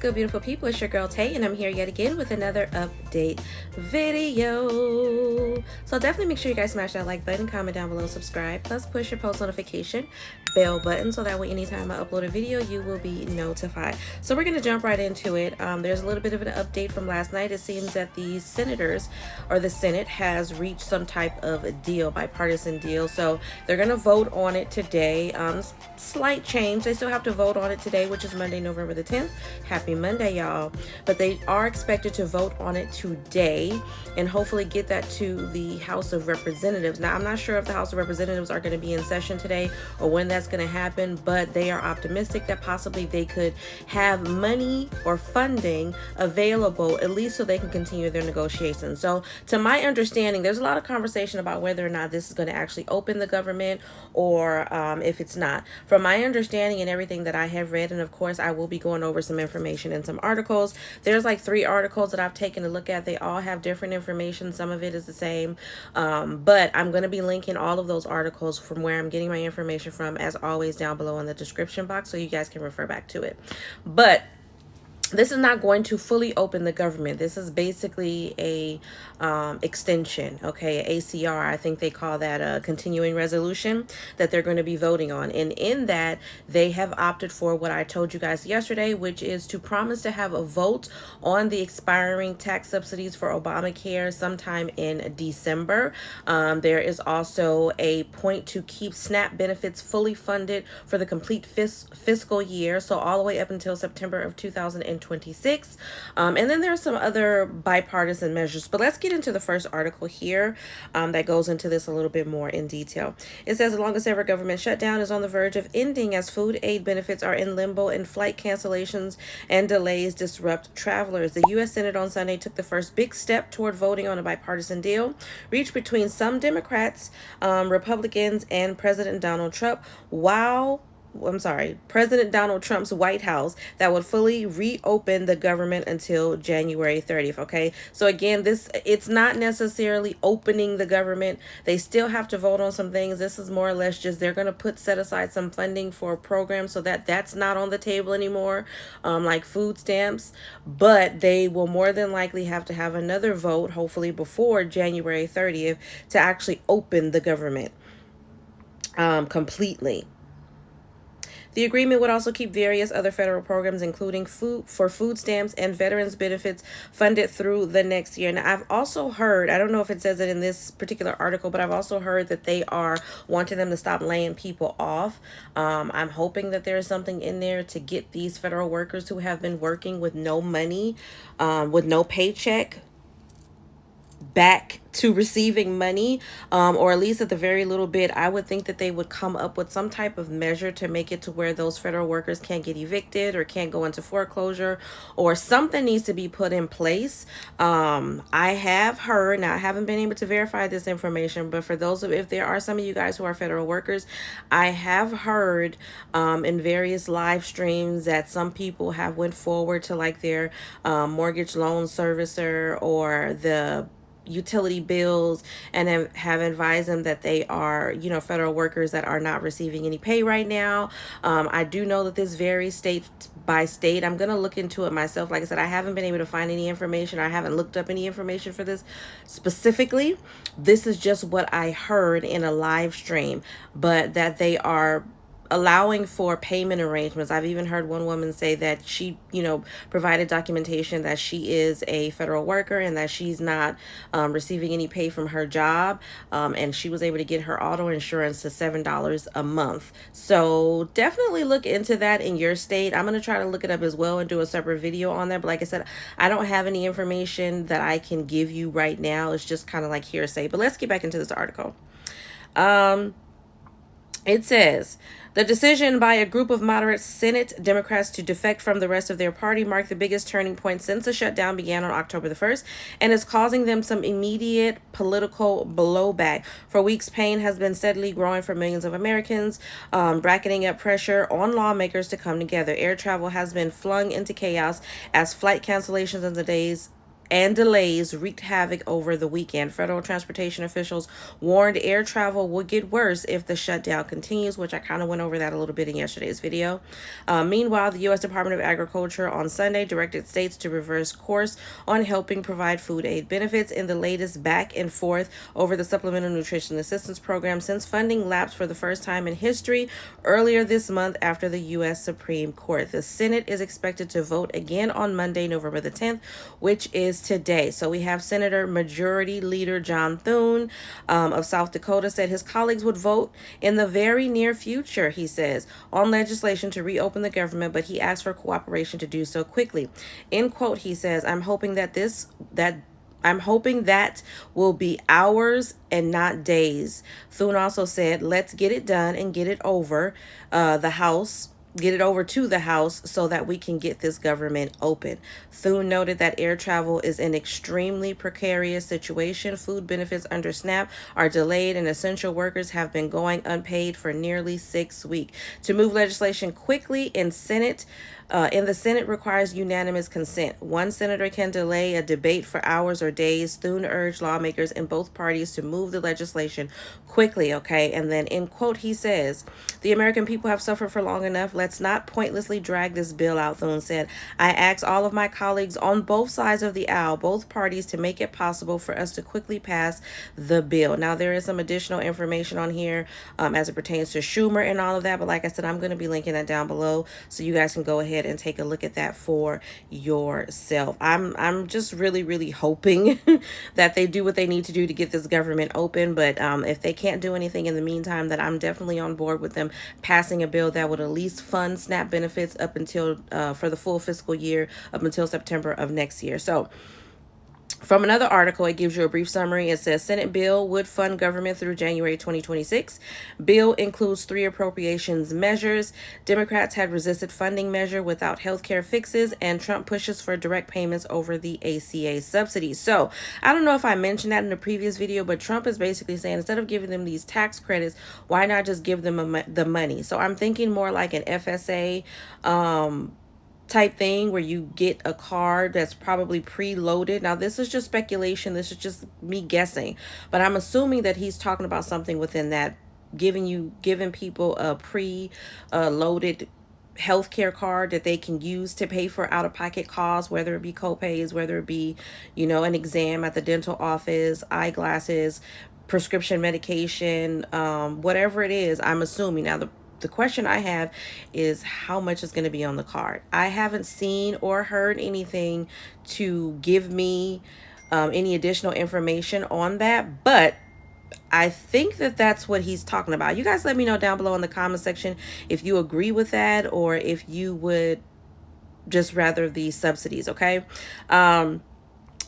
good, beautiful people? It's your girl Tay, and I'm here yet again with another update video. So definitely make sure you guys smash that like button, comment down below, subscribe, plus push your post notification bell button so that way anytime I upload a video, you will be notified. So we're going to jump right into it. There's a little bit of an update from last night. It seems that the senators, or the Senate, has reached some type of a deal, bipartisan deal. So they're going to vote on it today. Slight change. They still have to vote on it today, which is Monday, November the 10th. Happy Monday, y'all. But they are expected to vote on it today and hopefully get that to the House of Representatives. Now, I'm not sure if the House of Representatives are going to be in session today or when that's going to happen, but they are optimistic that possibly they could have money or funding available, at least so they can continue their negotiations. So to my understanding, there's a lot of conversation about whether or not this is going to actually open the government or if it's not. From my understanding and everything that I have read, and of course I will be going over some information and some articles. There's like 3 articles that I've taken a look at. They all have different information. Some of it is the same, but I'm going to be linking all of those articles from where I'm getting my information from, as always, down below in the description box, so you guys can refer back to it. But this is not going to fully open the government. This is basically a extension, okay, ACR. I think they call that a continuing resolution that they're going to be voting on. And in that, they have opted for what I told you guys yesterday, which is to promise to have a vote on the expiring tax subsidies for Obamacare sometime in December. There is also a point to keep SNAP benefits fully funded for the complete fiscal year, so all the way up until September of 2026. And then there's some other bipartisan measures. But let's get into the first article here that goes into this a little bit more in detail. It says, the longest ever government shutdown is on the verge of ending as food aid benefits are in limbo and flight cancellations and delays disrupt travelers. The U.S. Senate on Sunday took the first big step toward voting on a bipartisan deal reached between some Democrats, Republicans, and President Donald Trump's White House that would fully reopen the government until January 30th. Okay, so again, it's not necessarily opening the government. They still have to vote on some things. This is more or less just they're going to set aside some funding for a program so that that's not on the table anymore, like food stamps. But they will more than likely have to have another vote, hopefully before January 30th, to actually open the government completely. The agreement would also keep various other federal programs, including food stamps and veterans benefits, funded through the next year. Now, I've also heard, I don't know if it says it in this particular article, but I've also heard that they are wanting them to stop laying people off. I'm hoping that there is something in there to get these federal workers who have been working with no money, with no paycheck, back to receiving money, or at least at the very little bit. I would think that they would come up with some type of measure to make it to where those federal workers can't get evicted or can't go into foreclosure, or something needs to be put in place. I have heard, now I haven't been able to verify this information, but for those if there are some of you guys who are federal workers, I have heard in various live streams that some people have went forward to like their mortgage loan servicer or the utility bills and have advised them that they are, federal workers that are not receiving any pay right now. I do know that this varies state by state. I'm going to look into it myself. Like I said, I haven't been able to find any information. I haven't looked up any information for this specifically. This is just what I heard in a live stream, but that they are allowing for payment arrangements. I've even heard one woman say that she, provided documentation that she is a federal worker and that she's not receiving any pay from her job. And she was able to get her auto insurance to $7 a month. So definitely look into that in your state. I'm going to try to look it up as well and do a separate video on that. But like I said, I don't have any information that I can give you right now. It's just kind of like hearsay. But let's get back into this article. It says, the decision by a group of moderate Senate Democrats to defect from the rest of their party marked the biggest turning point since the shutdown began on October the 1st and is causing them some immediate political blowback. For weeks, pain has been steadily growing for millions of Americans, bracketing up pressure on lawmakers to come together. Air travel has been flung into chaos as flight cancellations and and delays wreaked havoc over the weekend. Federal transportation officials warned air travel will get worse if the shutdown continues, which I kind of went over that a little bit in yesterday's video. Meanwhile, the U.S. Department of Agriculture on Sunday directed states to reverse course on helping provide food aid benefits in the latest back and forth over the Supplemental Nutrition Assistance Program since funding lapsed for the first time in history earlier this month after the U.S. Supreme Court. The Senate is expected to vote again on Monday, November the 10th, which is today. So we have Senator Majority Leader John Thune of South Dakota said his colleagues would vote in the very near future, he says, on legislation to reopen the government, but he asked for cooperation to do so quickly. In quote, he says, I'm hoping that will be hours and not days. Thune also said, let's get it done and get it over to the House so that we can get this government open. Thune noted that air travel is an extremely precarious situation. Food benefits under SNAP are delayed and essential workers have been going unpaid for nearly 6 weeks. To move legislation quickly in the Senate requires unanimous consent. One senator can delay a debate for hours or days. Thune urged lawmakers in both parties to move the legislation quickly, okay? And then in quote, he says, the American people have suffered for long enough. Let's not pointlessly drag this bill out, Thune said. I ask all of my colleagues on both sides of the aisle, both parties, to make it possible for us to quickly pass the bill. Now, there is some additional information on here as it pertains to Schumer and all of that. But like I said, I'm going to be linking that down below so you guys can go ahead and take a look at that for yourself. I'm just really hoping that they do what they need to do to get this government open. But if they can't do anything in the meantime, that I'm definitely on board with them passing a bill that would at least fund SNAP benefits up until for the full fiscal year up until September of next year. So from another article, it gives you a brief summary. It says Senate bill would fund government through January 2026. Bill includes 3 appropriations measures. Democrats had resisted funding measure without healthcare fixes, and Trump pushes for direct payments over the ACA subsidies. So I don't know if I mentioned that in the previous video, but Trump is basically saying instead of giving them these tax credits, why not just give them the money? So I'm thinking more like an FSA type thing where you get a card that's probably preloaded. Now, this is just speculation. This is just me guessing, but I'm assuming that he's talking about something within that, giving people a pre-loaded healthcare card that they can use to pay for out-of-pocket costs, whether it be co-pays, whether it be, an exam at the dental office, eyeglasses, prescription medication, whatever it is. I'm assuming. Now, the question I have is how much is going to be on the card. I haven't seen or heard anything to give me any additional information on that, but I think that that's what he's talking about. You guys let me know down below in the comment section if you agree with that or if you would just rather the subsidies, okay?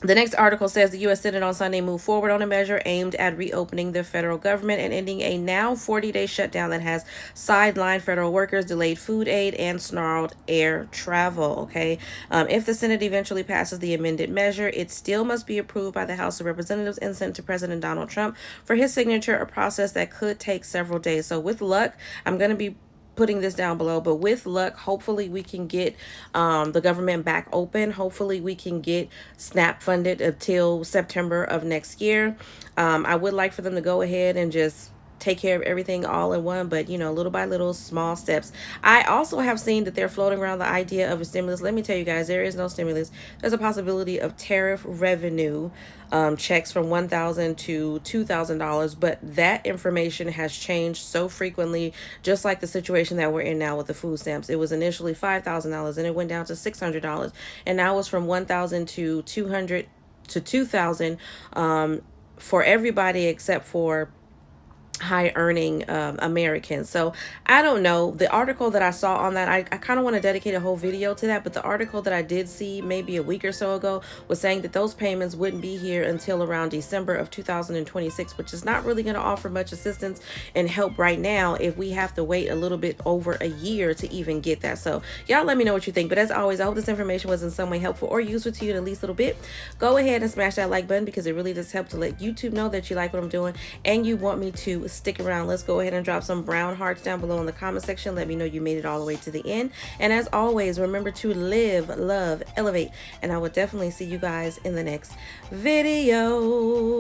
The next article says the U.S. Senate on Sunday moved forward on a measure aimed at reopening the federal government and ending a now 40-day shutdown that has sidelined federal workers, delayed food aid, and snarled air travel. Okay, if the Senate eventually passes the amended measure, it still must be approved by the House of Representatives and sent to President Donald Trump for his signature, a process that could take several days. So with luck, I'm going to be putting this down below, but with luck, hopefully we can get the government back open. Hopefully we can get SNAP funded until September of next year. I would like for them to go ahead and just take care of everything all in one, but little by little, small steps. I also have seen that they're floating around the idea of a stimulus. Let me tell you guys, there is no stimulus. There's a possibility of tariff revenue checks from $1,000 to $2,000, but that information has changed so frequently, just like the situation that we're in now with the food stamps. It was initially $5,000 and it went down to $600, and now it's from $1,000 to $200 to $2,000 for everybody except for high earning Americans. So I don't know, the article that I saw on that, I kind of want to dedicate a whole video to that, but the article that I did see maybe a week or so ago was saying that those payments wouldn't be here until around December of 2026, which is not really going to offer much assistance and help right now if we have to wait a little bit over a year to even get that. So y'all let me know what you think, but as always, I hope this information was in some way helpful or useful to you in at least a little bit. Go ahead and smash that like button because it really does help to let YouTube know that you like what I'm doing and you want me to you stick around. Let's go ahead and drop some brown hearts down below in the comment section. Let me know you made it all the way to the end. And as always, remember to live, love, elevate, and I will definitely see you guys in the next video.